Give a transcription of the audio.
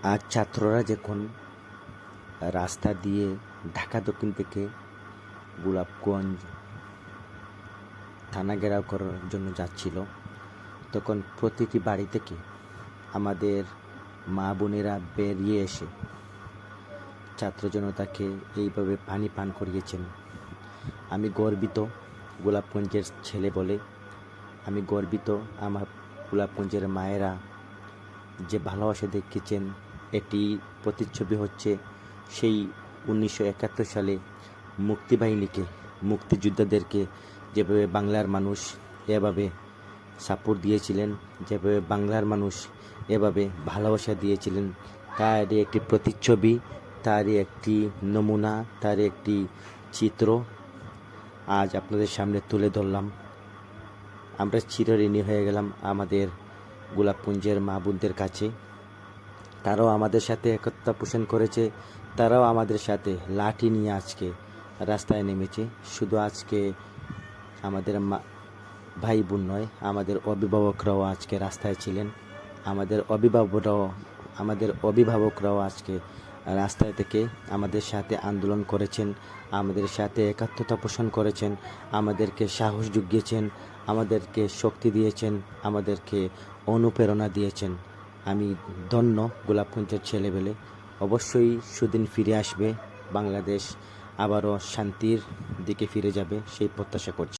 আজ ছাত্ররা যখন রাস্তা দিয়ে ঢাকা দক্ষিণ থেকে গোলাপগঞ্জ থানা ঘেরাও করার জন্য যাচ্ছিল, তখন প্রতিটি বাড়ি থেকে আমাদের মা বোনেরা বেরিয়ে এসে ছাত্র জনতাকে এইভাবে পানি পান করিয়েছেন। আমি গর্বিত গোলাপগঞ্জের ছেলে বলে। আমি গর্বিত আমার গোলাপগঞ্জের মায়েরা যে ভালোবাসা দেখিয়েছেন। এটি প্রতিচ্ছবি হচ্ছে সেই 1971 সালে মুক্তিবাহিনীকে, মুক্তিযোদ্ধাদেরকে যেভাবে বাংলার মানুষ এভাবে সাপোর্ট দিয়েছিলেন, যেভাবে বাংলার মানুষ এভাবে ভালোবাসা দিয়েছিলেন, তারই একটি প্রতিচ্ছবি, তারই একটি নমুনা, তারই একটি চিত্র আজ আপনাদের সামনে তুলে ধরলাম। আমরা চিরঋণী হয়ে গেলাম আমাদের গোলাপগঞ্জের মা বোনদের কাছে। তারাও আমাদের সাথে একতা পোষণ করেছে, তারাও আমাদের সাথে লাঠি নিয়ে আজকে রাস্তায় নেমেছে। শুধু আজকে আমাদের ভাই বোন নয়, আমাদের অভিভাবকরাও আজকে রাস্তায় ছিলেন। আমাদের অভিভাবকরাও আজকে রাস্তায় থেকে আমাদের সাথে আন্দোলন করেছেন, আমাদের সাথে একাত্মতা পোষণ করেছেন, আমাদেরকে সাহস জুগিয়েছেন, আমাদেরকে শক্তি দিয়েছেন, আমাদেরকে অনুপ্রেরণা দিয়েছেন। আমি ধন্য গোলাপগঞ্জের ছেলেবেলে। অবশ্যই সুদিন ফিরে আসবে, বাংলাদেশ আবারও শান্তির দিকে ফিরে যাবে, সেই প্রত্যাশা করছি।